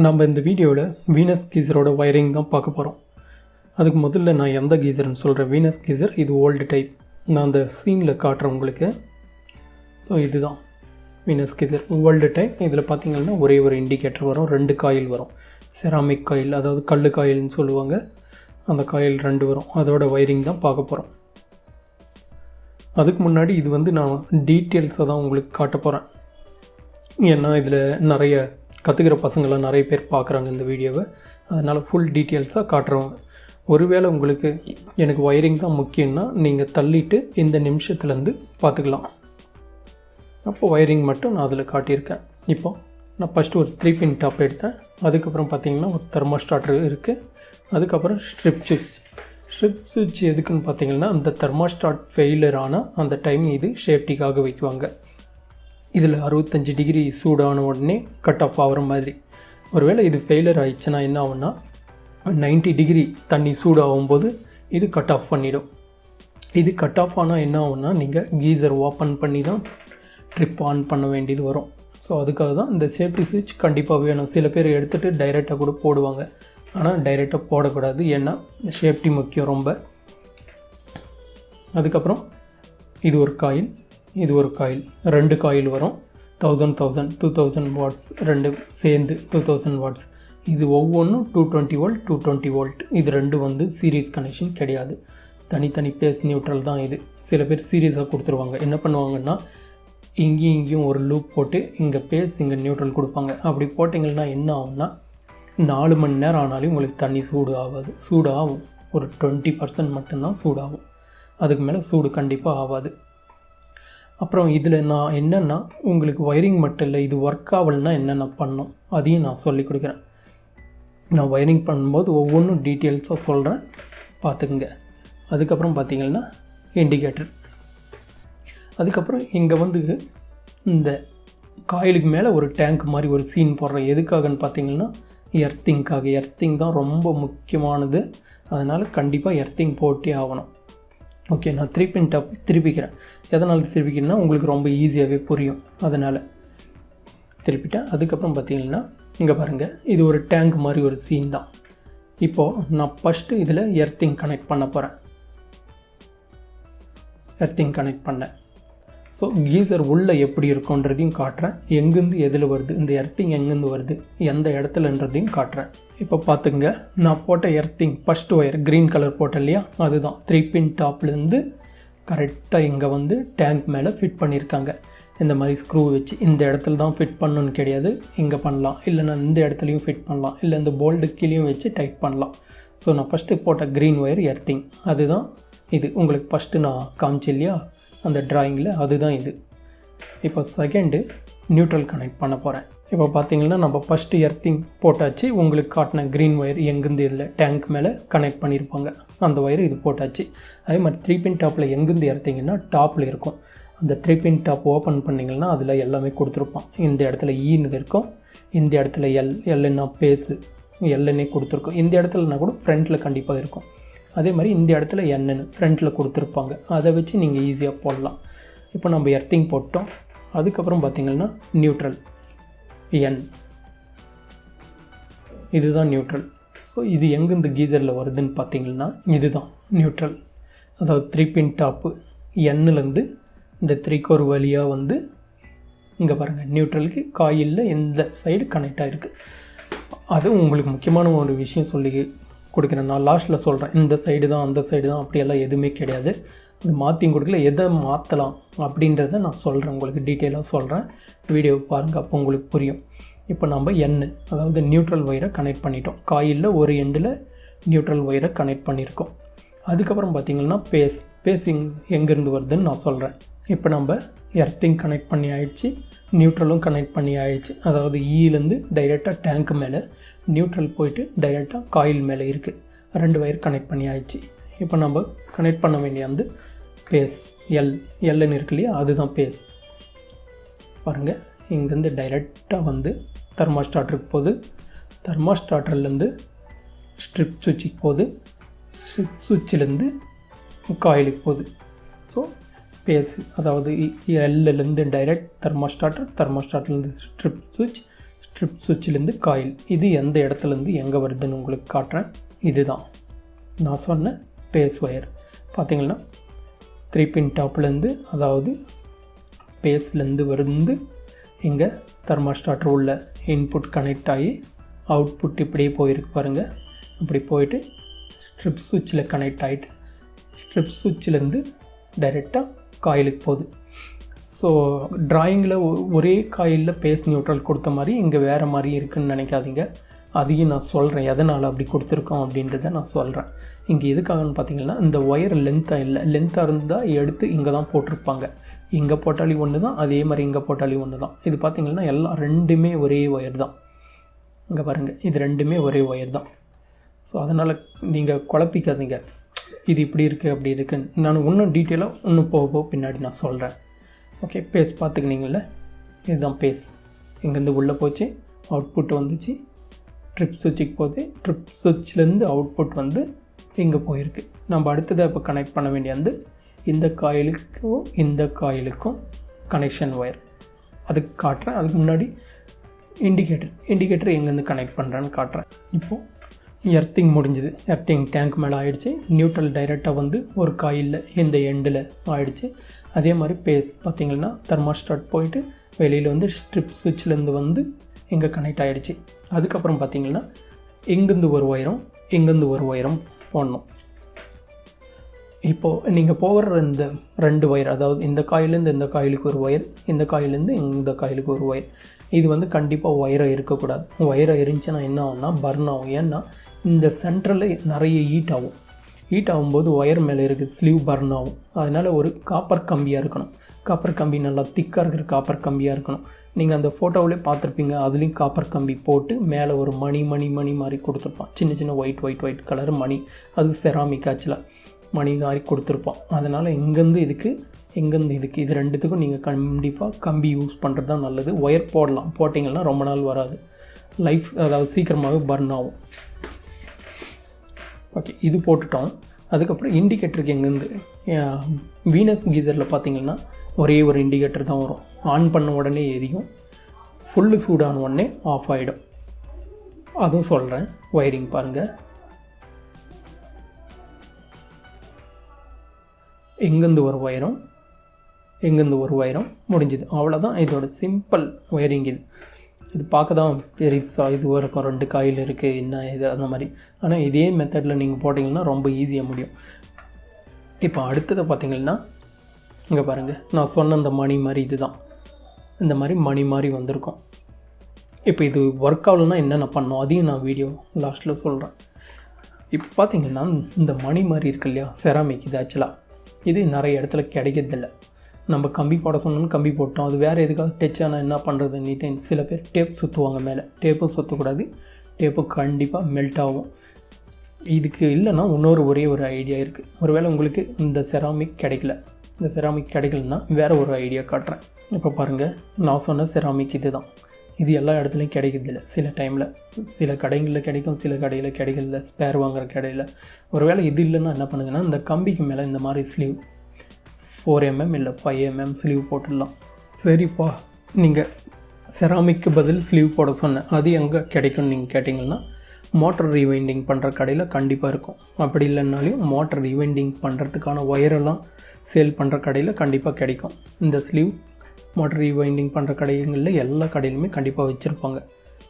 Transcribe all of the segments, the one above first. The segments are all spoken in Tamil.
நம்ம இந்த வீடியோவில் வீனஸ் கீசரோட வயரிங் தான் பார்க்க போகிறோம். அதுக்கு முதல்ல நான் எந்த கீசர்னு சொல்கிறேன். வீனஸ் கீசர் இது ஓல்டு டைப். நான் அந்த சீனில் காட்டுறேன் உங்களுக்கு. ஸோ இதுதான் வீனஸ் கீசர் ஓல்டு டைப். இதில் பார்த்திங்கன்னா ஒரே ஒரு இண்டிகேட்டர் வரும், 2 காயில் வரும். செராமிக் காயில், அதாவது கல் காயில்னு சொல்லுவாங்க. அந்த காயில் 2 வரும். அதோட வயரிங் தான் பார்க்க போகிறோம். அதுக்கு முன்னாடி இது நான் டீட்டெயில்ஸை தான் உங்களுக்கு காட்ட போகிறேன். ஏன்னா இதில் நிறைய கற்றுக்கிற பசங்களாம் நிறைய பேர் பார்க்குறாங்க இந்த வீடியோவை. அதனால் ஃபுல் டீட்டெயில்ஸாக காட்டுறோம். ஒருவேளை உங்களுக்கு எனக்கு வயரிங் தான் முக்கியம்னா நீங்கள் தள்ளிட்டு இந்த நிமிஷத்துலேருந்து பார்த்துக்கலாம். அப்போ வயரிங் மட்டும் நான் அதில் காட்டியிருக்கேன். இப்போ நான் ஃபஸ்ட்டு ஒரு 3 பின் டாப் எடுத்தேன். அதுக்கப்புறம் பார்த்திங்கன்னா ஒரு தெர்மாஸ்டார்டர் இருக்குது. அதுக்கப்புறம் ஸ்ட்ரிப் சுவிட்ச் எதுக்குன்னு பார்த்திங்கன்னா அந்த தெர்மாஸ்டார்ட் ஃபெயிலியர் ஆனால் அந்த டைம் இது சேஃப்டிக்காக வைக்குவாங்க. இதில் 65 டிகிரி சூடான உடனே கட் ஆஃப் ஆகிற மாதிரி. ஒருவேளை இது ஃபெயிலியர் ஆகிடுச்சுன்னா என்ன ஆகும்னா 90 டிகிரி தண்ணி சூடாகும்போது இது கட் ஆஃப் பண்ணிடும். இது கட் ஆஃப் ஆனால் என்ன ஆகும்னா நீங்கள் கீசர் ஓப்பன் பண்ணி தான் ட்ரிப் ஆன் பண்ண வேண்டியது வரும். ஸோ அதுக்காக தான் இந்த சேஃப்டி சுவிட்ச் கண்டிப்பாக வேணும். சில பேர் எடுத்துகிட்டு டைரெக்டாக கூட போடுவாங்க. ஆனால் டைரெக்டாக போடக்கூடாது, ஏன்னா சேஃப்டி முக்கியம் ரொம்ப. அதுக்கப்புறம் இது ஒரு காயில், இது ஒரு காயில், 2 காயில் வரும். 2000 வாட்ஸ், 2 சேர்ந்து 2000 வாட்ஸ். இது ஒவ்வொன்றும் 220 வோல்ட் 220 வோல்ட். இது 2 சீரீஸ் கனெக்ஷன் கிடையாது, தனித்தனி பேஸ் நியூட்ரல் தான். இது சில பேர் சீரியஸாக கொடுத்துருவாங்க. என்ன பண்ணுவாங்கன்னா இங்கேயும் ஒரு லூப் போட்டு இங்கே பேஸ் இங்கே நியூட்ரல் கொடுப்பாங்க. அப்படி போட்டிங்கன்னா என்ன ஆகும்னா 4 மணி நேரம் ஆனாலும் உங்களுக்கு தண்ணி சூடு ஆகாது. சூடாகும், ஒரு 20% மட்டும்தான் சூடாகும். அதுக்கு மேலே சூடு கண்டிப்பாக ஆகாது. அப்புறம் இதில் நான் என்னென்னா உங்களுக்கு வயரிங் மட்டும் இல்லை, இது ஒர்க் ஆகலைன்னா என்னென்ன பண்ணணும் அதையும் நான் சொல்லி கொடுக்குறேன். நான் வயரிங் பண்ணும்போது ஒவ்வொன்றும் டீட்டெயில்ஸாக சொல்கிறேன், பார்த்துக்குங்க. அதுக்கப்புறம் பார்த்திங்கன்னா இண்டிகேட்டர். அதுக்கப்புறம் இங்கே இந்த காயிலுக்கு மேலே ஒரு டேங்க் மாதிரி ஒரு சீன் போடுறேன். எதுக்காகன்னு பார்த்திங்கன்னா எர்த்திங்காக. எர்த்திங் தான் ரொம்ப முக்கியமானது. அதனால் கண்டிப்பாக எர்த்திங் போட்டே ஆகணும். ஓகே, நான் 3 பின் டாப் திருப்பிக்கிறேன். எதனால் திருப்பிக்கிறேன்னா உங்களுக்கு ரொம்ப ஈஸியாகவே புரியும், அதனால் திருப்பிட்டேன். அதுக்கப்புறம் பார்த்திங்கன்னா இங்கே பாருங்கள், இது ஒரு டேங்க் மாதிரி ஒரு சீன் தான். இப்போது நான் ஃபஸ்ட்டு இதில் எர்த்திங் கனெக்ட் பண்ண போகிறேன். எர்த்திங் கனெக்ட் பண்ணேன். ஸோ கீசர் உள்ளே எப்படி இருக்குன்றதையும் காட்டுறேன். எங்கேருந்து எதில் வருது, இந்த எர்த்திங் எங்கேருந்து வருது, எந்த இடத்துலன்றதையும் காட்டுறேன். இப்போ பார்த்துங்க, நான் போட்ட earthing first wire green colour போட்டேன் இல்லையா, அதுதான் 3 பின் டாப்லேருந்து கரெக்டாக இங்கே டேங்க் மேலே ஃபிட் பண்ணியிருக்காங்க. இந்த மாதிரி ஸ்க்ரூ வச்சு இந்த இடத்துல தான் ஃபிட் பண்ணணுன்னு கிடையாது, இங்கே பண்ணலாம், இல்லைனா இந்த இடத்துலையும் ஃபிட் பண்ணலாம், இல்லை இந்த போல்டு கீழேயும் வச்சு டைட் பண்ணலாம். ஸோ நான் ஃபஸ்ட்டு போட்ட க்ரீன் ஒயர் எர்த்திங், அதுதான் இது. உங்களுக்கு ஃபஸ்ட்டு நான் காமிச்சு இல்லையா அந்த ட்ராயிங்கில், அதுதான் இது. இப்போ செகண்டு நியூட்ரல் கனெக்ட் பண்ண போகிறேன். இப்போ பார்த்தீங்கன்னா நம்ம ஃபஸ்ட்டு எர்த்திங் போட்டாச்சு. உங்களுக்கு காட்டின க்ரீன் ஒயர் எங்கேருந்து இதில் டேங்க் மேலே கனெக்ட் பண்ணியிருப்பாங்க, அந்த ஒயர் இது போட்டாச்சு. அதே மாதிரி 3 பின் டாப்பில் எங்கேருந்து எர்த்திங்கன்னா டாப்பில் இருக்கும். அந்த 3 பின் டாப் ஓப்பன் பண்ணிங்கன்னா அதில் எல்லாமே கொடுத்துருப்பான். இந்த இடத்துல ஈன்னு இருக்கும், இந்த இடத்துல எல்லுன்னா பேஸு, எல்லுன்னே கொடுத்துருக்கோம். இந்த இடத்துலனா கூட ஃப்ரண்ட்டில் கண்டிப்பாக இருக்கும். அதே மாதிரி இந்த இடத்துல என்னன்னு ஃப்ரண்ட்டில் கொடுத்துருப்பாங்க. அதை வச்சு நீங்கள் ஈஸியாக போடலாம். இப்போ நம்ம எர்த்திங் போட்டோம். அதுக்கப்புறம் பார்த்திங்கன்னா நியூட்ரல் என், இதுதான் நியூட்ரல். ஸோ இது எங்கேருந்து கீசரில் வருதுன்னு பார்த்திங்கன்னா இதுதான் நியூட்ரல். அதாவது 3 பின் டாப்பு எண்ணிலேருந்து இந்த 3 கோர் வழியாக இங்கே பாருங்கள் நியூட்ரலுக்கு காயிலில் எந்த சைடு கனெக்ட் ஆகிருக்கு. அது உங்களுக்கு முக்கியமான ஒரு விஷயம் சொல்லி கொடுக்குறேன். நான் லாஸ்ட்டில் சொல்கிறேன், இந்த சைடு தான் அந்த சைடு தான் அப்படியெல்லாம் எதுவுமே கிடையாது. அது மாற்றியும் கொடுக்கல, எதை மாற்றலாம் அப்படின்றத நான் சொல்கிறேன், உங்களுக்கு டீட்டெயிலாக சொல்கிறேன். வீடியோவை பாருங்கள், அப்போ உங்களுக்கு புரியும். இப்போ நம்ம அதாவது நியூட்ரல் ஒயரை கனெக்ட் பண்ணிட்டோம். காயிலில் ஒரு எண்டில் நியூட்ரல் ஒயரை கனெக்ட் பண்ணியிருக்கோம். அதுக்கப்புறம் பார்த்திங்கன்னா பேஸிங் எங்கேருந்து வருதுன்னு நான் சொல்கிறேன். இப்போ நம்ம எர்த்திங் கனெக்ட் பண்ணி ஆயிடுச்சு, நியூட்ரலும் கனெக்ட் பண்ணி ஆயிடுச்சு. அதாவது ஈலேருந்து டைரெக்டாக டேங்க் மேலே, நியூட்ரல் போயிட்டு டைரெக்டாக காயில் மேலே இருக்குது. 2 ஒயர் கனெக்ட் பண்ணி ஆயிடுச்சு. இப்போ நம்ம கனெக்ட் பண்ண வேண்டிய பேஸ் எல்லுன்னு இருக்கு இல்லையா, அதுதான் பேஸ். பாருங்கள், இங்கேருந்து டைரெக்டாக தெர்மாஸ்டார்டருக்கு போகுது. தெர்மாஸ்டார்டர்லேருந்து ஸ்ட்ரிப் சுவிட்சுக்கு போகுது. ஸ்ட்ரிப் சுவிட்சிலேருந்து காயிலுக்கு போகுது. ஸோ பேஸ், அதாவது எல்லேருந்து டைரெக்ட் தெர்மாஸ்டார்டர்லேருந்து ஸ்ட்ரிப் ஸ்ட்ரிப் சுவிட்சிலேருந்து காயில். இது எந்த இடத்துலேருந்து எங்கே வருதுன்னு உங்களுக்கு காட்டுறேன். இதுதான் நான் சொன்ன பேஸ் ஒயர். பார்த்திங்கன்னா 3 பின் டாப்லேருந்து, அதாவது பேஸ்லேருந்து வந்து இங்கே தெர்மாஸ்டார்டர் உள்ள இன்புட் கனெக்ட் ஆகி அவுட்புட் இப்படியே போயிருக்கு பாருங்கள். இப்படி போயிட்டு ஸ்ட்ரிப் சுவிட்சில் கனெக்ட் ஆகிட்டு ஸ்ட்ரிப் சுவிட்சிலேருந்து டைரெக்டாக காயிலுக்கு போகுது. ஸோ ட்ராயிங்கில் ஒரே காயிலில் பேஸ் நியூட்ரல் கொடுத்த மாதிரி இங்கே வேறு மாதிரி இருக்குதுன்னு நினைக்காதீங்க. அதையும் நான் சொல்கிறேன் எதனால் அப்படி கொடுத்துருக்கோம் அப்படின்றத நான் சொல்கிறேன். இங்கே எதுக்காகன்னு பார்த்தீங்கன்னா, இந்த ஒயர் லென்த்தாக இல்லை. லென்த்தாக இருந்தால் எடுத்து இங்கே தான் போட்டிருப்பாங்க. இங்கே போட்டாலும் ஒன்று தான், அதே மாதிரி இங்கே போட்டாலும் ஒன்று தான். இது பார்த்திங்கன்னா எல்லாம் ரெண்டுமே ஒரே ஒயர் தான். இங்கே பாருங்கள், இது ரெண்டுமே ஒரே ஒயர் தான். ஸோ அதனால் நீங்கள் குழப்பிக்காதீங்க இது இப்படி இருக்குது அப்படி இருக்குன்னு. நான் இன்னும் டீட்டெயிலாக இன்னும் போக பின்னாடி நான் சொல்கிறேன். ஓகே, பேஸ் பார்த்துக்கினீங்கள, இதுதான் பேஸ். இங்கேருந்து உள்ளே போச்சு, அவுட்புட் வந்துச்சு, ட்ரிப் சுவிட்சுக்கு போகுது. ட்ரிப் சுவிட்ச்லேருந்து அவுட்புட் வந்து இங்கே போயிருக்கு. நம்ம அடுத்ததை இப்போ கனெக்ட் பண்ண வேண்டிய வந்து இந்த காயிலுக்கும் இந்த காயிலுக்கும் கனெக்ஷன் ஒயர். அதுக்கு காட்டுறேன். அதுக்கு முன்னாடி இண்டிகேட்டர் எங்கேருந்து கனெக்ட் பண்ணுறேன்னு காட்டுறேன். இப்போது எர்த்திங் முடிஞ்சுது. எர்த்திங் டேங்க் மேலே ஆகிடுச்சு. நியூட்ரல் டைரெக்டாக வந்து ஒரு காயிலில் இந்த எண்டில் ஆகிடுச்சு. அதே மாதிரி பேஸ் பார்த்திங்கன்னா தெர்மாஸ்டாட் போயிட்டு வெளியில் வந்து ஸ்ட்ரிப் சுவிட்ச்லேருந்து வந்து இங்கே கனெக்ட் ஆகிடுச்சு. அதுக்கப்புறம் பார்த்திங்கன்னா எங்கேருந்து ஒரு ஒயரும் எங்கேருந்து ஒரு ஒயரும் போடணும். இப்போது நீங்கள் போகிற இந்த 2 ஒயர், அதாவது இந்த காயிலேருந்து இந்த காயிலுக்கு ஒரு ஒயர், இந்த காயிலேருந்து இந்த காயிலுக்கு ஒரு ஒயர், இது வந்து கண்டிப்பாக ஒயராக இருக்கக்கூடாது. ஒயராக இருந்துச்சுன்னா என்ன ஆகும்னா பர்ன் ஆகும். ஏன்னா இந்த சென்டரில் நிறைய ஹீட் ஆகும். ஹீட் ஆகும்போது ஒயர் மேலே இருக்குது ஸ்லீவ் பர்ன் ஆகும். அதனால் ஒரு காப்பர் கம்பியாக இருக்கணும். காப்பர் கம்பி நல்லா திக்காக இருக்கிற காப்பர் கம்பியாக இருக்கணும். நீங்கள் அந்த ஃபோட்டோவிலே பார்த்துருப்பீங்க. அதுலேயும் காப்பர் கம்பி போட்டு மேலே ஒரு மணி மாதிரி கொடுத்துருப்பான். சின்ன சின்ன ஒயிட் கலர் மணி. அது செராமிக் ஆக்சுவலாக மணி மாதிரி கொடுத்துருப்பான். அதனால் எங்கேருந்து இதுக்கு இது ரெண்டுத்துக்கும் நீங்கள் கண்டிப்பாக கம்பி யூஸ் பண்ணுறது தான் நல்லது. ஒயர் போடலாம், போட்டிங்கன்னா ரொம்ப நாள் வராது. லைஃப் அதாவது சீக்கிரமாகவே பர்ன் ஆகும். ஓகே, இது போட்டுட்டோம். அதுக்கப்புறம் இண்டிகேட்டருக்கு எங்கேருந்து வீனஸ் கீசரில் பார்த்திங்கன்னா ஒரே ஒரு இண்டிகேட்டர் தான் வரும். ஆன் பண்ண உடனே எரியும், ஃபுல்லு சூடான உடனே ஆஃப் ஆகிடும். அதுவும் சொல்கிறேன். ஒயரிங் பாருங்கள். எங்கேருந்து ஒரு ஒயரும் முடிஞ்சுது. அவ்வளோதான் இதோட சிம்பிள் ஒயரிங். இது பார்க்க தான் பெருசாக இதுவாக இருக்கும். 2 காயில் இருக்குது, என்ன இது அந்த மாதிரி. ஆனால் இதே மெத்தடில் நீங்கள் போட்டிங்கன்னா ரொம்ப ஈஸியாக முடியும். இப்போ அடுத்ததை பார்த்திங்கன்னா இங்கே பாருங்கள், நான் சொன்ன இந்த மணி மாதிரி இதுதான். இந்த மாதிரி மணி மாதிரி வந்திருக்கும். இப்போ இது ஒர்க் ஆகலைன்னா என்னென்ன பண்ணோம் அதையும் நான் வீடியோ லாஸ்ட்டில் சொல்கிறேன். இப்போ பார்த்திங்கன்னா இந்த மணி மாதிரி இருக்கு இல்லையா, செராமிக். இது ஆக்சுவலாக இது நிறைய இடத்துல கிடைக்கிறதில்ல. நம்ம கம்பி போட சொன்னோன்னு கம்பி போட்டோம். அது வேறு எதுக்காக டச் ஆனால் என்ன பண்ணுறதுன்னுட்டு சில பேர் டேப் சுற்றுவாங்க மேலே. டேப்பும் சுற்றக்கூடாது. டேப்பு கண்டிப்பாக மெல்ட் ஆகும். இதுக்கு இல்லைன்னா ஒரே ஒரு ஐடியா இருக்குது. ஒருவேளை உங்களுக்கு இந்த செராமிக் கிடைக்கலன்னா வேறு ஒரு ஐடியா காட்டுறேன். இப்போ பாருங்கள், நான் சொன்ன செராமிக் இது தான். இது எல்லா இடத்துலையும் கிடைக்கிறதில்ல. சில டைமில் சில கடைகளில் கிடைக்கும், சில கடையில் கிடைக்கிறதில்ல. ஸ்பேர் வாங்குகிற கடையில். ஒருவேளை இது இல்லைன்னா என்ன பண்ணுங்கன்னா, இந்த கம்பிக்கு மேலே இந்த மாதிரி ஸ்லீவ் 4 mm இல்லை 5 mm ஸ்லீவ் போட்டுடலாம். சரிப்பா, நீங்கள் செராமிக்கு பதில் ஸ்லீவ் போட சொன்னேன். அது எங்கே கிடைக்கும்னு நீங்கள் கேட்டிங்கன்னா, மோட்டர் ரீவைண்டிங் பண்ணுற கடையில் கண்டிப்பாக இருக்கும். அப்படி இல்லைன்னாலையும் மோட்டர் ரீவைண்டிங் பண்ணுறதுக்கான ஒயரெல்லாம் சேல் பண்ணுற கடையில் கண்டிப்பாக கிடைக்கும். இந்த ஸ்லீவ் மோட்டர் ரீவைண்டிங் பண்ணுற கடைகளில் எல்லா கடையிலுமே கண்டிப்பாக வச்சுருப்பாங்க.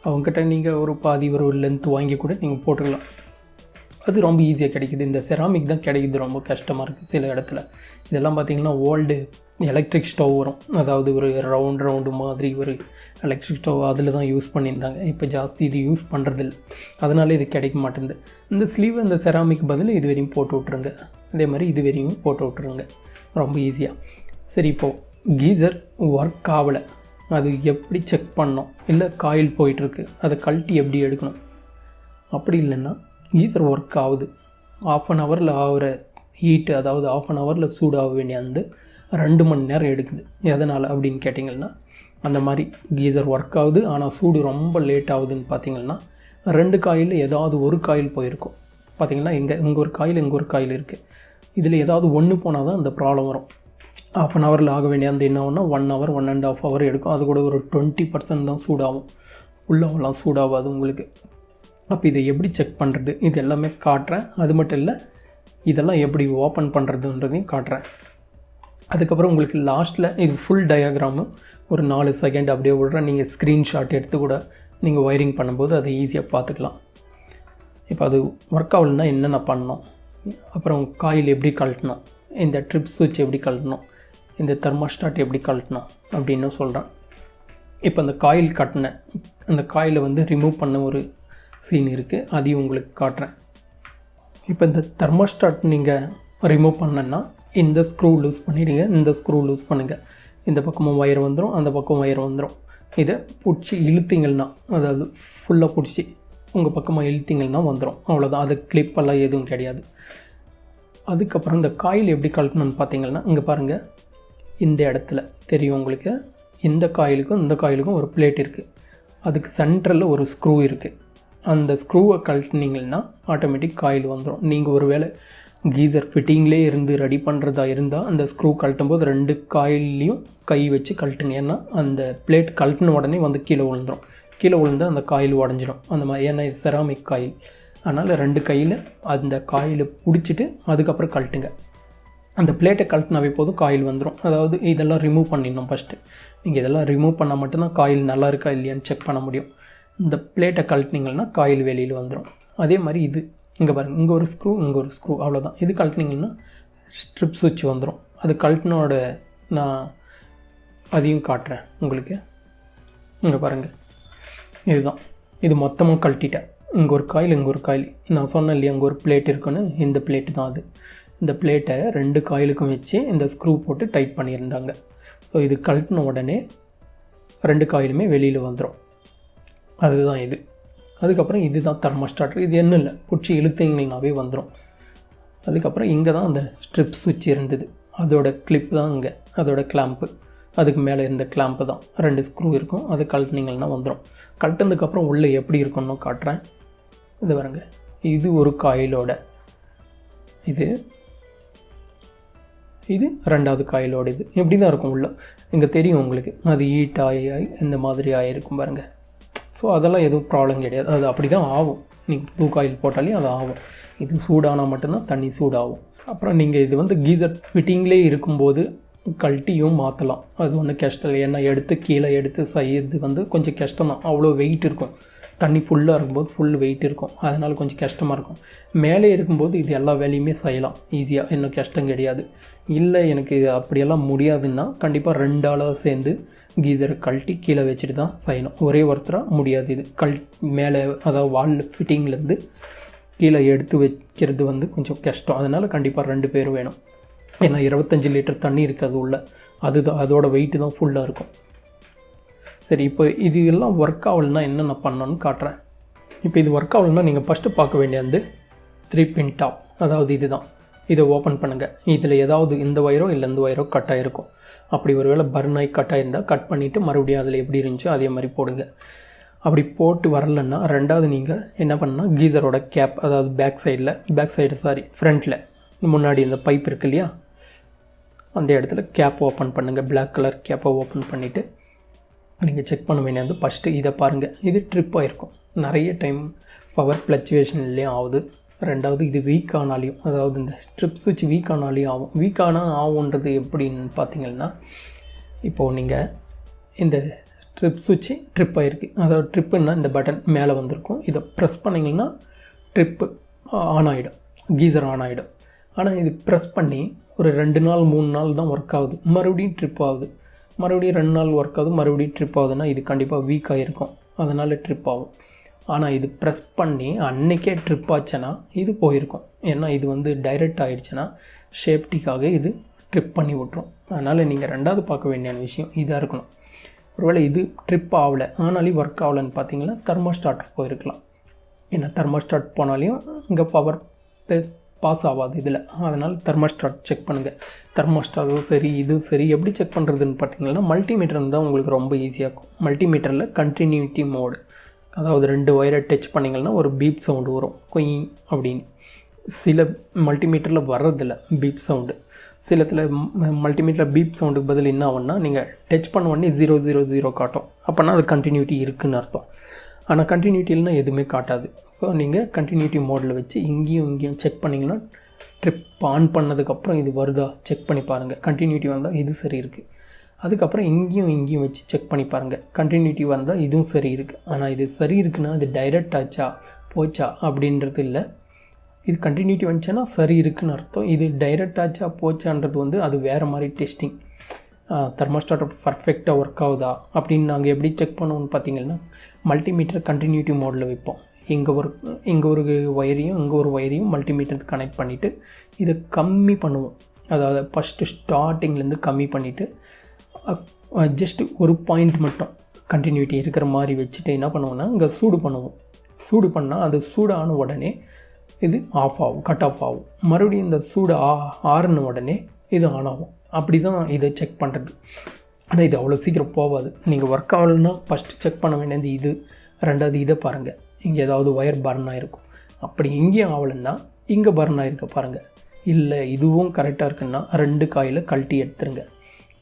அவங்ககிட்ட நீங்கள் ஒரு பாதி ஒரு லென்த் வாங்கி கூட நீங்கள் போட்டுக்கலாம். அது ரொம்ப ஈஸியாக கிடைக்குது. இந்த செராமிக் தான் கிடைக்குது ரொம்ப கஷ்டமாக இருக்குது சில இடத்துல. இதெல்லாம் பார்த்திங்கன்னா ஓல்டு எலக்ட்ரிக் ஸ்டவ் வரும். அதாவது ஒரு ரவுண்டு மாதிரி ஒரு எலக்ட்ரிக் ஸ்டவ் அதில் தான் யூஸ் பண்ணியிருந்தாங்க. இப்போ ஜாஸ்தி இது யூஸ் பண்ணுறதில்ல. அதனால இது கிடைக்க மாட்டேங்குது. இந்த ஸ்லீவ் இந்த செராமிக் பதில் இது வரையும் போட்டு விட்ருங்க. அதே மாதிரி இது வரையும் போட்டு விட்ருங்க, ரொம்ப ஈஸியாக. சரி, இப்போது கீசர் ஒர்க் ஆகலை, அது எப்படி செக் பண்ணோம்? இல்லை காயில் போயிட்டுருக்கு, அதை கழட்டி எப்படி எடுக்கணும்? அப்படி இல்லைன்னா கீசர் ஒர்க் ஆகுது, 1/2 ஹவரில் ஆகிற ஹீட்டு, அதாவது 1/2 ஹவரில் சூடாக வேண்டிய அந்த 2 மணி நேரம் எடுக்குது. எதனால் அப்படின்னு கேட்டிங்கன்னா, அந்த மாதிரி கீசர் ஒர்க் ஆகுது ஆனால் சூடு ரொம்ப லேட் ஆகுதுன்னு பார்த்திங்கன்னா 2 காயில் ஏதாவது ஒரு காயில் போயிருக்கும். பார்த்திங்கன்னா இங்கே ஒரு காயில் இருக்குது. இதில் ஏதாவது ஒன்று போனால் தான் அந்த ப்ராப்ளம் வரும். 1/2 ஹவரில் ஆக வேண்டிய அந்த என்ன ஆகும்னா 1 ஹவர் 1.5 ஹவர் எடுக்கும். அது கூட ஒரு 20% தான் சூடாகும். உள்ளவெல்லாம் சூடாகாது உங்களுக்கு. அப்போ இதை எப்படி செக் பண்ணுறது இது எல்லாமே காட்டுறேன். அது மட்டும் இல்லை, இதெல்லாம் எப்படி ஓப்பன் பண்ணுறதுன்றதையும் காட்டுறேன். அதுக்கப்புறம் உங்களுக்கு லாஸ்ட்டில் இது ஃபுல் டயாகிராமு ஒரு 4 செகண்ட் அப்படியே விட்றேன். நீங்கள் ஸ்க்ரீன்ஷாட் எடுத்து கூட நீங்கள் ஒயரிங் பண்ணும்போது அதை ஈஸியாக பார்த்துக்கலாம். இப்போ அது ஒர்க் ஆகலைன்னா என்னென்ன பண்ணணும், அப்புறம் காயில் எப்படி கழட்டணும், இந்த ட்ரிப் சுவிட்ச் எப்படி கழட்டணும், இந்த தெர்மோஸ்டாட் எப்படி கழட்டணும் அப்படின்னு சொல்கிறேன். இப்போ அந்த காயில் கட்டின அந்த காயிலை வந்து ரிமூவ் பண்ண ஒரு சீன் இருக்குது, அதையும் உங்களுக்கு காட்டுறேன். இப்போ இந்த தெர்மோஸ்டாட் நீங்கள் ரிமூவ் பண்ணனா இந்த ஸ்க்ரூ லூஸ் பண்ணிவிடுங்க, இந்த ஸ்க்ரூ லூஸ் பண்ணுங்கள். இந்த பக்கமும் ஒயர் வந்துடும், அந்த பக்கம் ஒயர் வந்துடும். இதை பிடிச்சி இழுத்திங்கன்னா, அதாவது ஃபுல்லாக பிடிச்சி உங்கள் பக்கமாக இழுத்திங்கன்னா வந்துடும். அவ்வளோதான், அது கிளிப்பெல்லாம் எதுவும் கிடையாது. அதுக்கப்புறம் இந்த காயில் எப்படி கழட்டணும்னு பார்த்தீங்கன்னா, இங்கே பாருங்கள், இந்த இடத்துல தெரியும் உங்களுக்கு, இந்த காயிலுக்கும் இந்த காயிலுக்கும் ஒரு பிளேட் இருக்குது. அதுக்கு சென்டரில் ஒரு ஸ்க்ரூ இருக்குது. அந்த ஸ்க்ரூவை கழட்டினீங்கன்னா ஆட்டோமேட்டிக் காயில் வந்துடும். நீங்கள் ஒரு வேளை கீசர் ஃபிட்டிங்லேயே இருந்து ரெடி பண்ணுறதா இருந்தால் அந்த ஸ்க்ரூ கழட்டும் போது 2 காயிலையும் கை வச்சு கழட்டுங்க. ஏன்னா அந்த பிளேட் கழட்டின உடனே வந்து கீழே விழுந்துடும். கீழே விழுந்து அந்த காயில் உடஞ்சிடும் அந்த மாதிரி. ஏன்னா இது செராமிக் காயில், அதனால் 2 கையில் அந்த காயில் பிடிச்சிட்டு அதுக்கப்புறம் கழட்டுங்க. அந்த பிளேட்டை கழட்டினாவே போதும், காயில் வந்துடும். அதாவது இதெல்லாம் ரிமூவ் பண்ணிடணும் ஃபஸ்ட்டு. நீங்கள் இதெல்லாம் ரிமூவ் பண்ணால் மட்டும்தான் காயில் நல்லா இருக்கா இல்லையான்னு செக் பண்ண முடியும். இந்த பிளேட்டை கழட்டினீங்கன்னா காயில் வெளியில் வந்துடும். அதே மாதிரி இது இங்கே பாருங்கள், இங்கே ஒரு ஸ்க்ரூ, இங்கே ஒரு ஸ்க்ரூ, அவ்வளோதான். இது கழட்டினீங்கன்னா ஸ்ட்ரிப் சுவிட்ச் வந்துடும். அது கழட்டினோட நான் அதையும் காட்டுறேன் உங்களுக்கு. இங்கே பாருங்கள், இதுதான். இது மொத்தமாக கழட்டிட்டேன். இங்கே ஒரு காயில், இங்கே ஒரு காயில். நான் சொன்னேன் இல்லையா அங்கே ஒரு பிளேட் இருக்குன்னு, இந்த பிளேட்டு தான் அது. இந்த பிளேட்டை 2 காயிலுக்கும் வச்சு இந்த ஸ்க்ரூ போட்டு டைட் பண்ணியிருந்தாங்க. ஸோ இது கழட்டின உடனே 2 காயிலுமே வெளியில் வந்துடும். அதுதான் இது. அதுக்கப்புறம் இது தான் தெர்மோஸ்டாட். இது என்ன இல்லை, பிடிச்சி இழுத்தீங்கன்னாவே வந்துடும். அதுக்கப்புறம் இங்கே தான் அந்த ஸ்ட்ரிப் சுவிட்ச் இருந்தது, அதோட கிளிப் தான் இங்கே, அதோட கிளாம்ப்பு. அதுக்கு மேலே இருந்த கிளாம்ப்பு தான் 2 ஸ்க்ரூ இருக்கும். அதை கழட்டினீங்கன்னா வந்துடும். கழட்டினதுக்கப்புறம் உள்ளே எப்படி இருக்குன்னு காட்டுறேன். இது பாருங்க, இது ஒரு காயிலோட, இது 2வது காயிலோட. இது எப்படி தான் இருக்கும் உள்ளே, இங்கே தெரியும் உங்களுக்கு. அது ஹீட் ஆகி இந்த மாதிரி ஆகிருக்கும் பாருங்கள். ஸோ அதெல்லாம் எதுவும் ப்ராப்ளம் கிடையாது, அது அப்படி தான் ஆகும். நீங்கள் புது காயில் போட்டாலே அது ஆகும். இது சூடானால் மட்டும்தான் தண்ணி சூடாகும். அப்புறம் நீங்கள் இது வந்து கீசர் ஃபிட்டிங்லேயே இருக்கும்போது கழட்டியும் மாற்றலாம். அது ஒன்றும் கஷ்டம் இல்லை. ஏன்னா எடுத்து கீழே எடுத்து செய்யறது வந்து கொஞ்சம் கஷ்டம் தான். அவ்வளோ வெயிட் இருக்கும். தண்ணி ஃபுல்லாக இருக்கும்போது ஃபுல் வெயிட் இருக்கும், அதனால் கொஞ்சம் கஷ்டமாக இருக்கும். மேலே இருக்கும்போது இது எல்லா வேலையுமே செய்யலாம் ஈஸியாக, இன்னும் கஷ்டம் கிடையாது. இல்லை எனக்கு அப்படியெல்லாம் முடியாதுன்னா கண்டிப்பாக 2 ஆளாக சேர்ந்து கீசரை கழட்டி கீழே வச்சுட்டு தான் செய்யணும். ஒரே ஒருத்தராக முடியாது. இது மேலே அதாவது வால் ஃபிட்டிங்லேருந்து கீழே எடுத்து வைக்கிறது வந்து கொஞ்சம் கஷ்டம். அதனால் கண்டிப்பாக 2 பேர் வேணும். ஏன்னா 25 லிட்டர் தண்ணி இருக்குது உள்ள, அதுதான் அதோட வெயிட்டு தான் ஃபுல்லாக இருக்கும். சரி, இப்போ இது எல்லாம் ஒர்க் ஆகலைன்னா என்னென்ன பண்ணணும்னு காட்டுறேன். இப்போ இது ஒர்க் ஆகலைன்னா நீங்கள் ஃபஸ்ட்டு பார்க்க வேண்டியது 3 பின் டாப், அதாவது இது தான். இதை ஓப்பன் பண்ணுங்கள். இதில் ஏதாவது இந்த ஒயரோ இல்லை இந்த ஒயரோ கட் ஆகிருக்கும். அப்படி ஒரு வேளை பர்ன் ஆகி கட் ஆகிருந்தால் கட் பண்ணிவிட்டு மறுபடியும் அதில் எப்படி இருந்துச்சோ அதே மாதிரி போடுங்க. அப்படி போட்டு வரலன்னா 2வது நீங்கள் என்ன பண்ணால் கீசரோட கேப், அதாவது ஃப்ரண்ட்டில் முன்னாடி இந்த பைப் இருக்கு இல்லையா, அந்த இடத்துல கேப் ஓப்பன் பண்ணுங்கள். பிளாக் கலர் கேப்பை ஓப்பன் பண்ணிவிட்டு நீங்கள் செக் பண்ண வேண்டியது ஃபஸ்ட்டு இதை பாருங்கள். இது ட்ரிப் ஆகிருக்கும். நிறைய டைம் பவர் ஃப்ளக்சுவேஷன்லேயும் ஆகுது. 2வது இது வீக் ஆனாலையும், அதாவது இந்த ஸ்ட்ரிப் சுவிட்ச் வீக் ஆனாலையும் ஆகும். வீக் ஆனால் ஆகுன்றது எப்படின்னு பார்த்தீங்கன்னா, இப்போது நீங்கள் இந்த ஸ்ட்ரிப் சுவிட்சு ட்ரிப் ஆகிருக்கு, அதாவது ட்ரிப்புன்னா இந்த பட்டன் மேலே வந்திருக்கும். இதை ப்ரெஸ் பண்ணிங்கன்னா ட்ரிப்பு ஆன் ஆகிடும், கீசர் ஆன் ஆகிடும். ஆனால் இது ப்ரெஸ் பண்ணி ஒரு 2 நாள் 3 நாள் தான் ஒர்க் ஆகுது, மறுபடியும் ட்ரிப் ஆகுது. மறுபடியும் 2 நாள் ஒர்க் ஆகுது, மறுபடியும் ட்ரிப் ஆகுதுன்னா இது கண்டிப்பாக வீக் ஆகிருக்கும், அதனால் ட்ரிப் ஆகும். ஆனால் இது ப்ரெஸ் பண்ணி அன்றைக்கே ட்ரிப் ஆச்சுன்னா இது போயிருக்கும். ஏன்னா இது வந்து டைரெக்ட் ஆகிடுச்சுன்னா சேஃப்டிக்காக இது ட்ரிப் பண்ணி விட்ரும். அதனால் நீங்கள் 2வது பார்க்க வேண்டிய விஷயம் இதாக இருக்கணும். ஒருவேளை இது ட்ரிப் ஆகலை ஆனாலும் ஒர்க் ஆகலைன்னு பார்த்தீங்கன்னா தெர்மோஸ்டாட் போயிருக்கலாம். ஏன்னா தெர்மோஸ்டாட் போனாலையும் இங்கே பவர் பாஸ் ஆகாது இதில். அதனால் தெர்மோஸ்டாட் செக் பண்ணுங்கள். தெர்மோஸ்டாட்டும் சரி இதுவும் சரி எப்படி செக் பண்ணுறதுன்னு பார்த்தீங்கன்னா மல்டிமீட்டர் இருந்தால் உங்களுக்கு ரொம்ப ஈஸியாக இருக்கும். மல்டிமீட்டரில் கண்டினியூட்டி மோடு, அதாவது 2 ஒயரை டச் பண்ணிங்கன்னா ஒரு பீப் சவுண்டு வரும், கொய் அப்படின்னு. சில மல்டிமீட்டரில் வர்றதில்ல பீப் சவுண்டு. சிலத்தில் மல்டிமீட்டரில் பீப் சவுண்டுக்கு பதில் என்ன ஆகும்னா நீங்கள் டச் பண்ண உடனே 000 காட்டும். அப்போனா அது கண்டினியூட்டி இருக்குதுன்னு அர்த்தம். ஆனால் கண்டினியூட்டி இல்லைனா எதுவுமே காட்டாது. ஸோ நீங்கள் கண்டினியூட்டி மோடில் வச்சு இங்கேயும் செக் பண்ணிங்கன்னா ட்ரிப் ஆன் பண்ணதுக்கப்புறம் இது வருதா செக் பண்ணி பாருங்கள். கண்டினியூட்டி வந்தால் இது சரி இருக்குது. அதுக்கப்புறம் இங்கேயும் வச்சு செக் பண்ணி பாருங்கள். கண்டினியூட்டி வந்தால் இதுவும் சரி இருக்குது. ஆனால் இது சரி இருக்குன்னா இது டைரக்ட் ஆச்சா போச்சா அப்படின்றது இல்லை. இது கண்டினியூட்டி வந்துச்சுன்னா சரி இருக்குதுன்னு அர்த்தம். இது டைரக்ட் ஆச்சா போச்சான்றது அது வேறு மாதிரி டெஸ்டிங். தெர்மோஸ்டாட் பர்ஃபெக்டாக ஒர்க் ஆகுதா அப்படின்னு நாங்கள் எப்படி செக் பண்ணுவோம்னு பார்த்தீங்கன்னா மல்டிமீட்டர் கண்டினியூட்டி மோடில் வைப்போம். இங்கே ஒரு ஒயரையும் இங்கே ஒரு ஒயரையும் மல்டிமீட்டருக்கு கனெக்ட் பண்ணிவிட்டு இதை கம்மி பண்ணுவோம். அதாவது ஃபஸ்ட்டு ஸ்டார்டிங்லேருந்து கம்மி பண்ணிவிட்டு ஜஸ்ட் ஒரு பாயிண்ட் மட்டும் கண்டினியூட்டி இருக்கிற மாதிரி வச்சுட்டு என்ன பண்ணுவோம்னா இங்கே சூடு பண்ணுவோம். சூடு பண்ணால் அது சூடான உடனே இது ஆஃப் ஆகும், கட் ஆஃப் ஆகும். மறுபடியும் இந்த சூடு ஆறுன உடனே இது ஆன் ஆகும். அப்படி தான் இதை செக் பண்ணுறது. ஆனால் இது அவ்வளோ சீக்கிரம் போகாது. நீங்கள் ஒர்க் ஆகலைன்னா ஃபஸ்ட்டு செக் பண்ண வேண்டியது இது. ரெண்டாவது இதை பாருங்கள், இங்கே ஏதாவது ஒயர் பர்ன் ஆகிருக்கும். அப்படி இங்கேயும் ஆகலைன்னா இங்கே பர்ன் ஆகிருக்க பாருங்கள். இல்லை இதுவும் கரெக்டாக இருக்குன்னா 2 காயில் கழட்டி எடுத்துருங்க.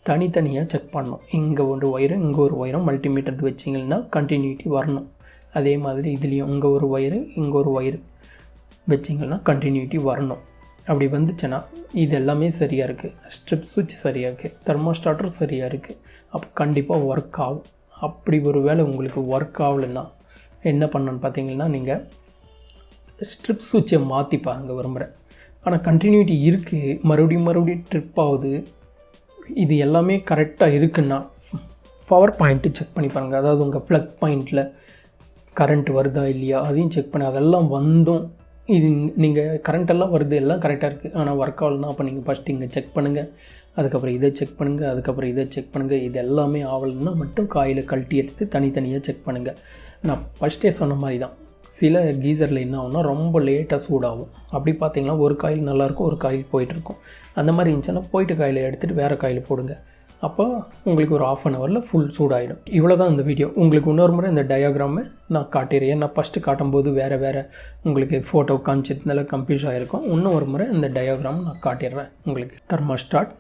தனித்தனியாக செக் பண்ணணும். இங்கே ஒரு ஒயரும் இங்கே ஒரு ஒயரும் மல்டிமீட்டர் வச்சிங்கன்னா கண்டினியூட்டி வரணும். அதே மாதிரி இதுலேயும் இங்கே ஒரு ஒயரு இங்கே ஒரு ஒயரு வச்சிங்கன்னா கண்டினியூட்டி வரணும். அப்படி வந்துச்சுன்னா இது எல்லாமே சரியாக இருக்குது. ஸ்ட்ரிப் சுவிட்ச் சரியாக இருக்குது, தெர்மோஸ்டாட்டரும் சரியாக இருக்குது. அப்போ கண்டிப்பாக ஒர்க் ஆகும். அப்படி ஒரு வேளை உங்களுக்கு ஒர்க் ஆகலைன்னா என்ன பண்ணணுன்னு பார்த்தீங்கன்னா நீங்கள் ஸ்ட்ரிப் சுவிட்சை மாற்றி பாருங்க விரும்புகிறேன். ஆனால் கண்டினியூட்டி இருக்குது, மறுபடியும் ட்ரிப் ஆகுது. இது எல்லாமே கரெக்டாக இருக்குன்னா பவர் பாயிண்ட்டு செக் பண்ணி பாருங்கள். அதாவது உங்கள் ப்ளக் பாயிண்ட்டில் கரண்ட் வருதா இல்லையா அதையும் செக் பண்ணி அதெல்லாம் வந்தும் இது நீங்கள் கரண்ட்டெல்லாம் வருது எல்லாம் கரெக்டாக இருக்குது. ஆனால் ஒர்க் ஆகலைன்னா அப்போ நீங்கள் ஃபஸ்ட்டு இங்கே செக் பண்ணுங்கள், அதுக்கப்புறம் இதை செக் பண்ணுங்கள், அதுக்கப்புறம் இதை செக் பண்ணுங்கள். இது எல்லாமே ஆகலைன்னா மட்டும் காயில் கழட்டி எடுத்து தனித்தனியாக செக் பண்ணுங்கள். நான் ஃபஸ்ட்டே சொன்ன மாதிரி தான் சில கீசரில் என்ன ஆகும்னா ரொம்ப லேட்டாக சூடாகும். அப்படி பார்த்தீங்கன்னா ஒரு காயில் நல்லாயிருக்கும், ஒரு காயில் போயிட்டுருக்கும். அந்த மாதிரி இருந்துச்சுன்னா போயிட்டு காயில் எடுத்துகிட்டு வேறு காயில் போடுங்க. அப்போ உங்களுக்கு ஒரு 1/2 hour ஃபுல் சூடாகிடும். இவ்வளோ தான் இந்த வீடியோ. உங்களுக்கு இன்னொரு முறை இந்த டயாகிராமை நான் காட்டிடுறேன். நான் ஃபஸ்ட்டு காட்டும்போது வேறு உங்களுக்கு ஃபோட்டோ காமிச்சதுனால கன்ஃபியூஸ் ஆகிருக்கும். இன்னும் ஒரு முறை இந்த டயாகிராம் நான் காட்டிடுறேன் உங்களுக்கு. தெர்மோஸ்டாட்,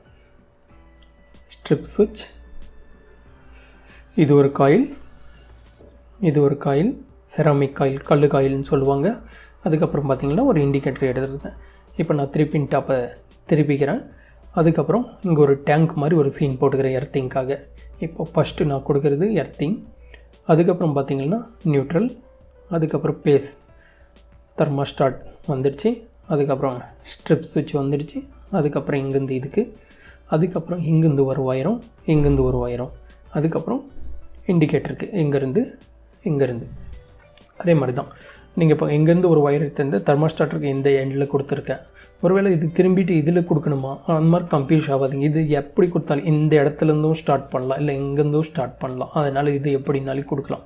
ஸ்ட்ரிப் சுவிட்ச், இது ஒரு காயில், இது ஒரு காயில், செராமிக் காயில், கல் காயில்னு சொல்லுவாங்க. அதுக்கப்புறம் பார்த்திங்கன்னா ஒரு இண்டிகேட்டர் எடுத்துருக்கேன். இப்போ நான் திருப்பின் டாப்பை திருப்பிக்கிறேன். அதுக்கப்புறம் இங்கே ஒரு டேங்க் மாதிரி ஒரு சீன் போட்டுக்கிறேன் எர்த்திங்காக. இப்போ ஃபஸ்ட்டு நான் கொடுக்குறது எர்த்திங், அதுக்கப்புறம் பார்த்திங்கன்னா நியூட்ரல், அதுக்கப்புறம் பேஸ். தெர்மோஸ்டாட் வந்துடுச்சு, அதுக்கப்புறம் ஸ்ட்ரிப் சுவிட்ச் வந்துடுச்சு, அதுக்கப்புறம் இங்கேருந்து இதுக்கு, அதுக்கப்புறம் இங்கேருந்து ஒரு ஒயரும் இங்கேருந்து ஒரு ஒயரும், அதுக்கப்புறம் இண்டிகேட்டருக்கு இங்கேருந்து அதே மாதிரி தான். நீங்கள் இப்போ எங்கேருந்து ஒரு ஒயர் எடுத்து தெர்மோஸ்டாட்டருக்கு இந்த எண்டில் கொடுத்துருக்கேன். ஒருவேளை இது திரும்பிட்டு இதில் கொடுக்கணுமா அந்த மாதிரி கன்ஃபியூஸ் ஆகாதுங்க. இது எப்படி கொடுத்தாலும் இந்த இடத்துலேருந்தும் ஸ்டார்ட் பண்ணலாம், இல்லை எங்கேருந்தும் ஸ்டார்ட் பண்ணலாம். அதனால் இது எப்படினாலும் கொடுக்கலாம்.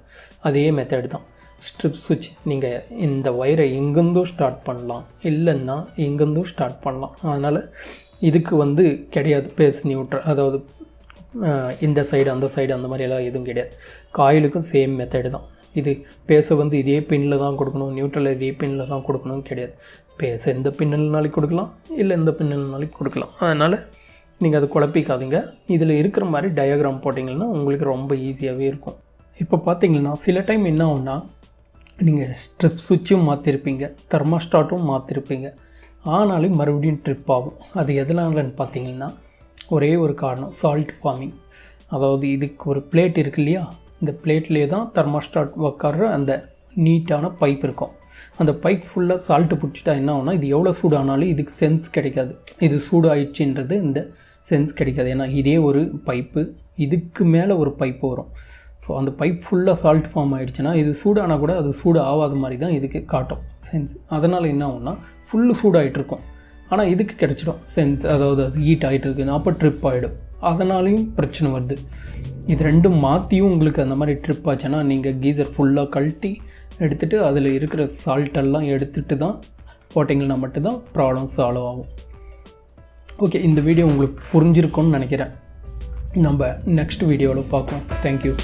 அதே மெத்தட் தான். ஸ்ட்ரிப் சுவிட்ச் நீங்கள் இந்த ஒயரை எங்கேருந்தும் ஸ்டார்ட் பண்ணலாம், இல்லைன்னா எங்கேருந்தும் ஸ்டார்ட் பண்ணலாம். அதனால் இதுக்கு கிடையாது பேஸ் நியூட்ரல், அதாவது இந்த சைடு அந்த சைடு அந்த மாதிரியெல்லாம் எதுவும் கிடையாது. காயிலுக்கும் சேம் மெத்தடு தான். இது பேச இதே பின்னில் தான் கொடுக்கணும், நியூட்ரல் இதே பின்னில் தான் கொடுக்கணும்னு கிடையாது. பேச எந்த பின்னல்னாலும் கொடுக்கலாம், இல்லை எந்த பின்னல்னாலும் கொடுக்கலாம். அதனால் நீங்கள் அதை குழப்பிக்காதீங்க. இதில் இருக்கிற மாதிரி டயாகிராம் போட்டிங்கன்னா உங்களுக்கு ரொம்ப ஈஸியாகவே இருக்கும். இப்போ பார்த்தீங்கன்னா சில டைம் என்ன ஆகும்னா நீங்கள் ஸ்ட்ரிப் சுவிட்சும் மாற்றிருப்பீங்க, தெர்மோஸ்டாட்டும் மாற்றிருப்பீங்க, ஆனாலும் மறுபடியும் ட்ரிப் ஆகும். அது எதனாலன்னு பார்த்தீங்கன்னா ஒரே ஒரு காரணம், சால்ட் ஃபார்மிங். அதாவது இதுக்கு ஒரு பிளேட் இருக்கு இல்லையா, இந்த பிளேட்லேயே தான் தெர்மோஸ்டாட் உட்கார்ற அந்த நீட்டான பைப் இருக்கும். அந்த பைப் ஃபுல்லாக சால்ட்டு பிடிச்சிட்டா என்ன ஆகும்னா இது எவ்வளோ சூடானாலும் இதுக்கு சென்ஸ் கிடைக்காது. இது சூடாயிடுச்சுன்றது இந்த சென்ஸ் கிடைக்காது. ஏன்னா இதே ஒரு பைப்பு, இதுக்கு மேலே ஒரு பைப்பு வரும். ஸோ அந்த பைப் ஃபுல்லாக சால்ட் ஃபார்ம் ஆகிடுச்சுன்னா இது சூடானால் கூட அது சூடு ஆகாத மாதிரி தான் இதுக்கு காட்டும் சென்ஸ். அதனால் என்ன ஆகும்னா ஃபுல்லு சூடாகிட்ருக்கும், ஆனால் இதுக்கு கிடச்சிடும் சென்ஸ், அதாவது அது ஹீட் ஆகிட்டு இருக்குன்னு. அப்போ ட்ரிப் ஆகிடும். அதனாலையும் பிரச்சனை வருது. இது ரெண்டும் மாற்றியும் உங்களுக்கு அந்த மாதிரி ட்ரிப் ஆச்சுன்னா நீங்கள் கீசர் ஃபுல்லாக கழட்டி எடுத்துகிட்டு அதில் இருக்கிற சால்ட்டெல்லாம் எடுத்துகிட்டு தான் போட்டிங்கன்னா மட்டும்தான் ப்ராப்ளம் சால்வ் ஆகும். ஓகே, இந்த வீடியோ உங்களுக்கு புரிஞ்சிருக்கும்னு நினைக்கிறேன். நம்ம நெக்ஸ்ட் வீடியோவில் பார்ப்போம். தேங்க்யூ.